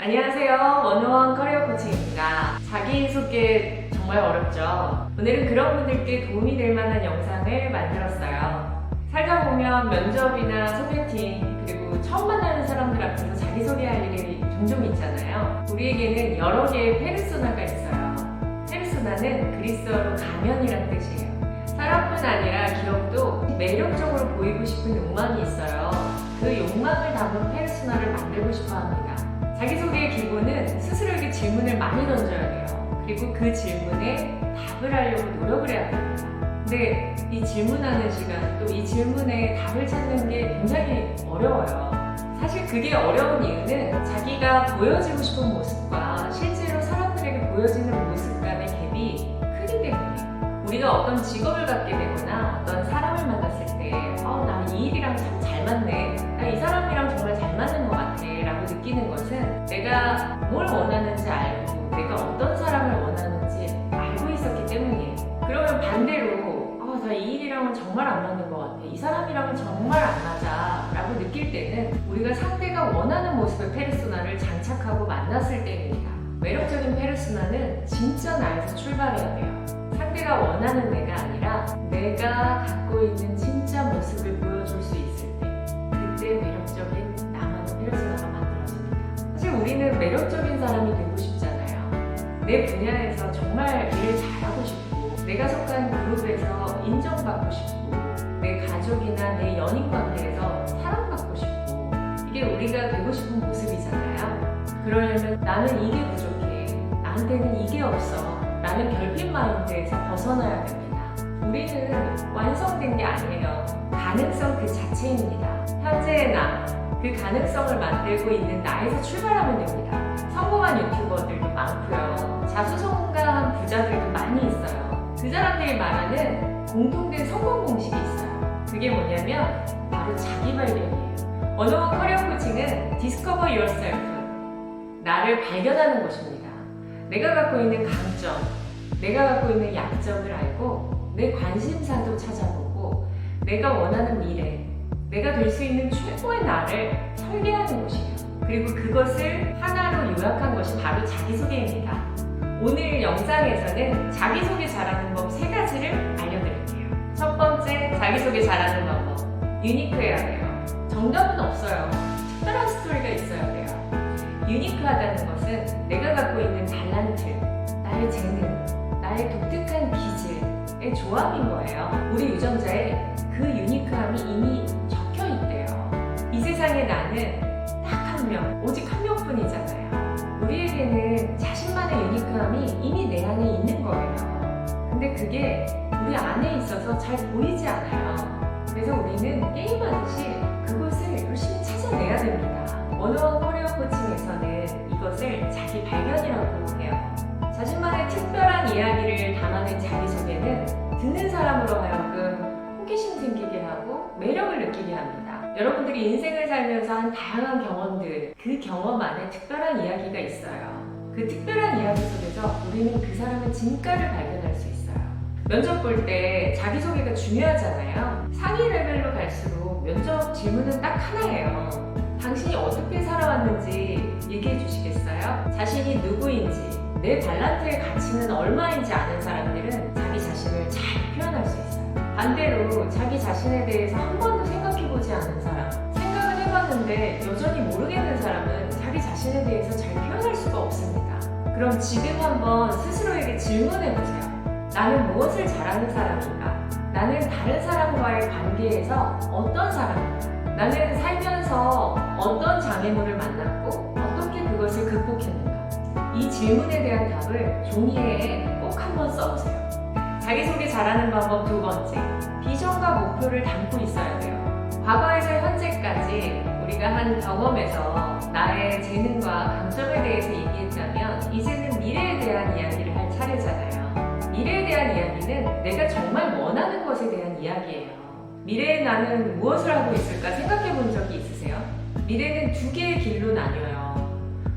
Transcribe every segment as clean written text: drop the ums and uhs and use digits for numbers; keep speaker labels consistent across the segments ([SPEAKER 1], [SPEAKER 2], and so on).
[SPEAKER 1] 안녕하세요. 원어원 커리어 코칭입니다. 자기소개 정말 어렵죠? 오늘은 그런 분들께 도움이 될 만한 영상을 만들었어요. 살다 보면 면접이나 소개팅, 그리고 처음 만나는 사람들 앞에서 자기소개할 일이 종종 있잖아요. 우리에게는 여러 개의 페르소나가 있어요. 페르소나는 그리스어로 가면이란 뜻이에요. 사람뿐 아니라 기업도 매력적으로 보이고 싶은 욕망이 있어요. 그 욕망을 담은 페르소나를 만들고 싶어 합니다. 자기소개의 기본은 스스로에게 질문을 많이 던져야 돼요. 그리고 그 질문에 답을 하려고 노력을 해야 됩니다. 근데 이 질문하는 시간, 또 이 질문에 답을 찾는 게 굉장히 어려워요. 사실 그게 어려운 이유는 자기가 보여지고 싶은 모습과 실제로 사람들에게 보여지는 모습 간의 갭이 크기 때문이에요. 우리가 어떤 직업을 갖게 되거나 어떤 사람을 만났을 때 나 이 일이랑 참 잘 맞네, 나 이 사람이랑 정말 잘 맞는 것 같아 라고 느끼는 것은 내가 뭘 원하는지 알고 내가 어떤 사람을 원하는지 알고 있었기 때문이에요. 그러면 반대로 나 이 일이랑은 정말 안 맞는 것 같아, 이 사람이랑은 정말 안 맞아 라고 느낄 때는 우리가 상대가 원하는 모습의 페르소나를 장착하고 만났을 때입니다. 매력적인 페르소나는 진짜 나에서 출발해야 돼요. 상대가 원하는 내가 아니라 내가 갖고 있는 진짜 모습을 보여줄 수 있을 때, 그때 매력적인 나만의 페르소나가 만들어집니다. 사실 우리는 매력적인 사람이 되고 싶잖아요. 내 분야에서 정말 일을 잘하고 싶고, 내가 속한 그룹에서 인정받고 싶고, 내 가족이나 내 연인 관계에서 사랑받고 싶고, 이게 우리가 되고 싶은 모습이잖아요. 그러려면 나는 이게 부족해, 나한테는 이게 없어 라는 결핍 마인드에서 벗어나야 됩니다. 우리는 완성된 게 아니에요. 가능성 그 자체입니다. 현재의 나, 그 가능성을 만들고 있는 나에서 출발하면 됩니다. 성공한 유튜버들도 많고요. 자수성가한 부자들도 많이 있어요. 그 사람들이 말하는 공통된 성공 공식이 있어요. 그게 뭐냐면 바로 자기 발견이에요. 원어원 커리어 코칭은 Discover Yourself, 나를 발견하는 것입니다. 내가 갖고 있는 강점, 내가 갖고 있는 약점을 알고 내 관심사도 찾아보고 내가 원하는 미래, 내가 될 수 있는 최고의 나를 설계하는 곳이에요. 그리고 그것을 하나로 요약한 것이 바로 자기소개입니다. 오늘 영상에서는 자기소개 잘하는 법 3가지를 알려드릴게요. 첫 번째, 자기소개 잘하는 방법. 유니크해야 돼요. 정답은 없어요. 특별한 스토리가 있어야 돼요. 유니크하다는 것은 내가 갖고 있는 달란트, 나의 재능, 나의 독특한 기질의 조합인 거예요. 우리 유전자에 그 유니크함이 이미 적혀 있대요. 이 세상에 나는 딱 한 명, 오직 한 명뿐이잖아요. 우리에게는 자신만의 유니크함이 이미 내 안에 있는 거예요. 근데 그게 우리 안에 있어서 잘 보이지 않아요. 그래서 우리는 게임하듯이 그것을 열심히 찾아내야 됩니다. 원어원 커리어 코칭에서는 이것을 자기 발견이라고 해요. 자신만의 특별한 이야기를 담아낸 자기소개는 듣는 사람으로 하여금 호기심 생기게 하고 매력을 느끼게 합니다. 여러분들이 인생을 살면서 한 다양한 경험들, 그 경험 안에 특별한 이야기가 있어요. 그 특별한 이야기 속에서 우리는 그 사람의 진가를 발견할 수 있어요. 면접 볼 때 자기소개가 중요하잖아요. 상위 레벨로 갈수록 면접 질문은 딱 하나예요. 당신이 어떻게 살아왔는지 얘기해 주시겠어요? 자신이 누구인지, 내 달란트의 가치는 얼마인지 아는 사람들은 자기 자신을 잘 표현할 수 있어요. 반대로 자기 자신에 대해서 한 번도 생각해보지 않은 사람, 생각은 해봤는데 여전히 모르겠는 사람은 자기 자신에 대해서 잘 표현할 수가 없습니다. 그럼 지금 한번 스스로에게 질문해보세요. 나는 무엇을 잘하는 사람인가? 나는 다른 사람과의 관계에서 어떤 사람인가? 나는 살면서 어떤 장애물을 만났고 어떻게 그것을 극복했는가? 이 질문에 대한 답을 종이에 꼭 한번 써보세요. 자기소개 잘하는 방법 2번째, 비전과 목표를 담고 있어야 돼요. 과거에서 현재까지 우리가 한 경험에서 나의 재능과 강점에 대해서 얘기했다면 이제는 미래에 대한 이야기를 할 차례잖아요. 미래에 대한 이야기는 내가 정말 원하는 것에 대한 이야기예요. 미래에 나는 무엇을 하고 있을까 생각해 본 적이 있으세요? 미래는 2개의 길로 나뉘어요.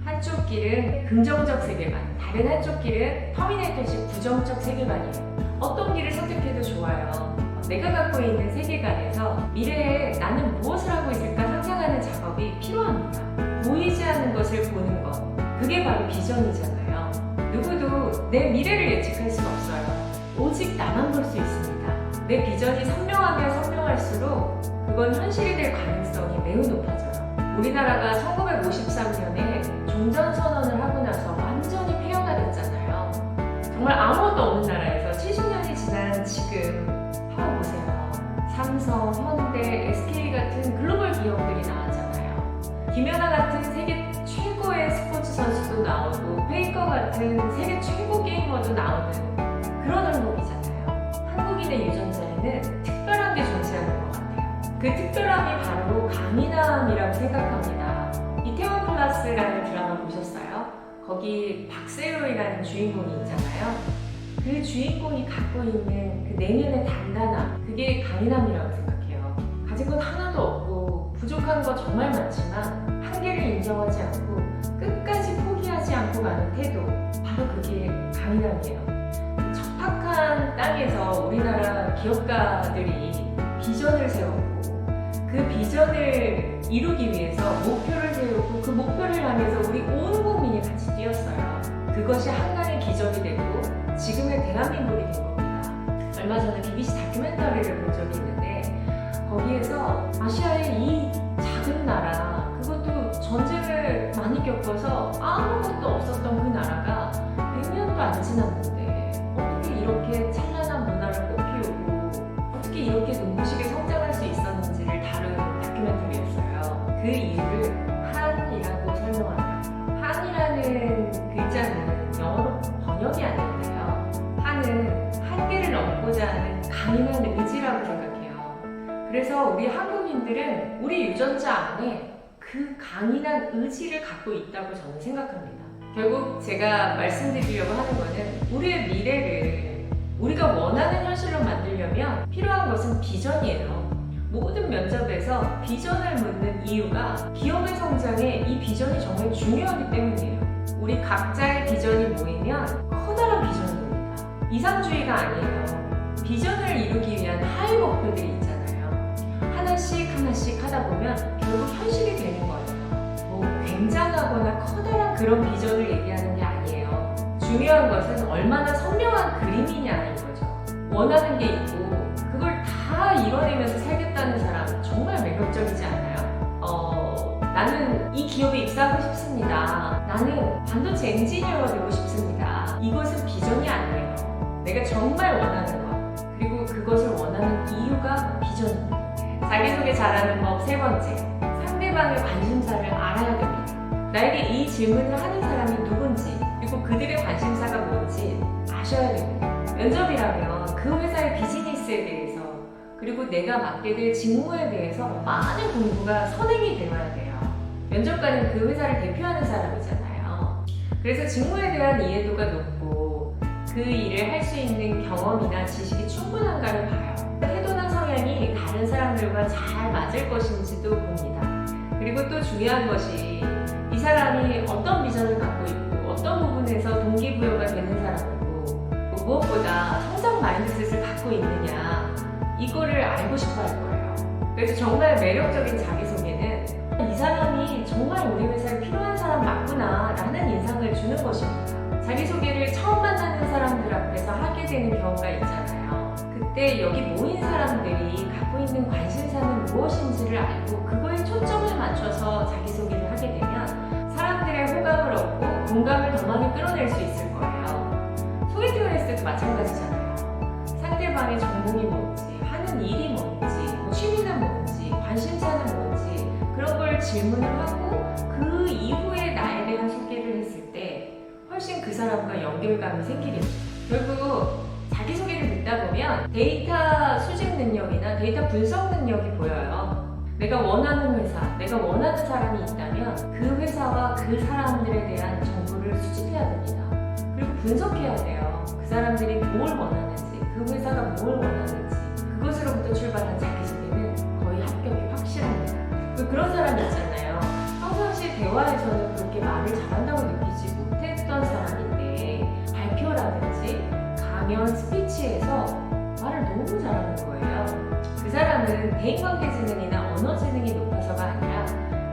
[SPEAKER 1] 한쪽 길은 긍정적 세계관, 다른 한쪽 길은 터미네이터식 부정적 세계관이에요. 어떤 길을 선택해도 좋아요. 내가 갖고 있는 세계관에서 미래에 나는 무엇을 하고 있을까 상상하는 작업이 필요합니다. 보이지 않는 것을 보는 것, 그게 바로 비전이잖아요. 누구도 내 미래를 예측할 수는 없어요. 오직 나만 볼 수 있습니다. 내 비전이 선명하면 선명할수록 그건 현실이 될 가능성이 매우 높아져요. 우리나라가 1953년에 종전선언을 하고 나서 완전히 폐허가 됐잖아요. 정말 아무것도 없는 나라에서 70년이 지난 지금 한번 보세요. 삼성, 현대, SK 같은 글로벌 기업들이 나왔잖아요. 김연아 같은 세계 최고의 스포츠 선수도 나오고 페이커 같은 세계 최고 게이머도 나오는 그런 한국이잖아요. 한국인의 유전자에는 특별한 게 존재하는 것 같아요. 그 특별함이 바로 강인함이라고 생각합니다. 이태원 클라스라는 드라마 보셨어요? 거기 박세로이라는 주인공이 있잖아요. 그 주인공이 갖고 있는 그 내면의 단단함, 그게 강인함이라고 생각해요. 가진 건 하나도 없고 부족한 거 정말 많지만 한계를 인정하지 않고 끝까지 포기하지 않고 가는 태도, 바로 그게 강인함이에요. 척박한 땅에서 우리나라 기업가들이 비전을 세웠고 그 비전을 이루기 위해서 목표를 세우고 그 목표를 향해서 우리 온 국민이 같이 뛰었어요. 그것이 한강의 기적이 되고 지금의 대한민국이 된 겁니다. 얼마 전에 BBC 다큐멘터리를 본 적이 있는데 거기에서 아시아의 이 작은 나라, 그것도 전쟁을 많이 겪어서 아무것도 없었던 그 나라가 100년도 안 지났는데 어떻게 이렇게 찬란한 문화를 꽃피우고 어떻게 이렇게 눈부시게 성장할 수 있었는지를 다룬 다큐멘터리였어요. 그 이유를 한이라고 설명합니다. 한이라는 글자는 영어로 번역이 안 되는데요. 한은 한계를 넘고자 하는 강인한 의지라고 생각해요. 그래서 우리 한국인들은 우리 유전자 안에 그 강인한 의지를 갖고 있다고 저는 생각합니다. 결국 제가 말씀드리려고 하는 거는 우리의 미래를 우리가 원하는 현실로 만들려면 필요한 것은 비전이에요. 모든 면접에서 비전을 묻는 이유가 기업의 성장에 이 비전이 정말 중요하기 때문이에요. 우리 각자의 비전이 모이면 커다란 비전이 됩니다. 이상주의가 아니에요. 비전을 이루기 위한 하위 목표들이 있잖아요. 하나씩 하나씩 하다 보면 결국 현실이 되는 거예요. 뭐 굉장하거나 커다란 그런 비전을 얘기하는 게 아니에요. 중요한 것은 얼마나 선명한 그림이냐인 거죠. 원하는 게 있고 그걸 다 이뤄내면서 살겠다는 사람 정말 매력적이지 않아요? 나는 이 기업에 입사하고 싶습니다. 나는 반도체 엔지니어가 되고 싶습니다. 이것은 비전이 아니에요. 내가 정말 원하는 것, 그리고 그것을 원하는 이유가 비전입니다. 자기소개 잘하는 법 세 번째, 상대방의 관심사를 알아야 됩니다. 나에게 이 질문을 하는 사람이 누군지, 그리고 그들의 관심사가 뭔지 아셔야 됩니다. 면접이라면 그 회사의 비즈니스에 대해서, 그리고 내가 맡게 될 직무에 대해서 많은 공부가 선행이 되어야 돼요. 면접관은 그 회사를 대표하는 사람이잖아요. 그래서 직무에 대한 이해도가 높고 그 일을 할 수 있는 경험이나 지식이 충분한가를 봐요. 태도나 성향이 다른 사람들과 잘 맞을 것인지도 봅니다. 그리고 또 중요한 것이 이 사람이 어떤 비전을 갖고 있고 어떤 부분에서 동기부여가 되는 사람이고 무엇보다 성장 마인드셋을 갖고 있느냐, 이거를 알고 싶어 할 거예요. 그래서 정말 매력적인 자기소개는 이 사람이 정말 우리 회사에 필요한 사람 맞구나 라는 인상을 주는 것입니다. 자기소개를 처음 만나는 사람들 앞에서 하게 되는 경우가 있잖아요. 그때 여기 모인 사람들이 갖고 있는 관심사는 무엇인지를 알고 그거에 초점을 맞춰서 자기소개를 하게 되면 사람들의 호감을 얻고 공감을 더 많이 끌어낼 수 있을 거예요. 소개팅을 했을 때도 마찬가지잖아요. 상대방의 전공이 뭔지, 하는 일이 뭔지, 취미는 뭔지, 관심사는 뭔지 그런 걸 질문을 하고 그 이후에 나에 대한 소개를 했을 때 훨씬 그 사람과 연결감이 생기겠죠. 결국 자기소개를 듣다 보면 데이터 수집 능력이나 데이터 분석 능력이 보여요. 내가 원하는 회사, 내가 원하는 사람이 있다면 그 회사와 그 사람들에 대한 정보를 수집해야 됩니다. 그리고 분석해야 돼요. 그 사람들이 뭘 원하는지, 그 회사가 뭘 원하는지, 그것으로부터 출발한 자기소개는 거의 합격이 확실합니다. 그런 사람이 있잖아요. 평상시 대화에서는 그렇게 말을 잘한다고 느끼지 못했던 사람인데 발표라든지 강연, 스피치에서 말을 너무 잘하는 거예요. 그 사람은 대인관계 지능이나 언어 지능이 높아서가 아니라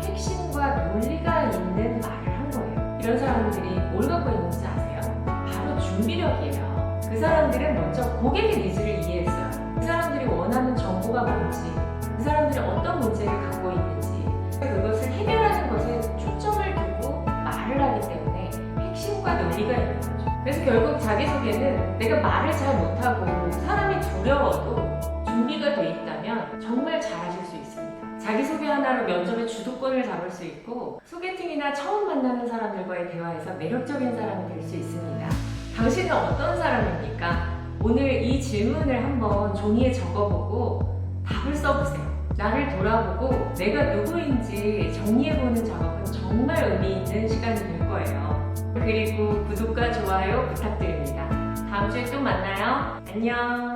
[SPEAKER 1] 핵심과 논리가 있는 말을 한 거예요. 이런 사람들이 뭘 갖고 있는지 아세요? 바로 준비력이에요. 그 사람들은 먼저 고객의 니즈를 이해했어요. 그 사람들이 원하는 정보가 뭔지, 그 사람들이 어떤 문제를 갖고 있는지, 그것을 해결하는 것에 초점을 두고 말을 하기 때문에 핵심과 논리가 있는 거죠. 그래서 결국 자기소개는 내가 말을 잘 못하고 사람이 두려워도 준비가 돼 있다면 정말 잘하실 수 있습니다. 자기소개 하나로 면접의 주도권을 잡을 수 있고 소개팅이나 처음 만나는 사람들과의 대화에서 매력적인 사람이 될 수 있습니다. 당신은 어떤 사람입니까? 오늘 이 질문을 한번 종이에 적어보고 답을 써보세요. 나를 돌아보고 내가 누구인지 정리해보는 작업은 정말 의미 있는 시간이 될 거예요. 그리고 구독과 좋아요 부탁드립니다. 다음 주에 또 만나요. 안녕.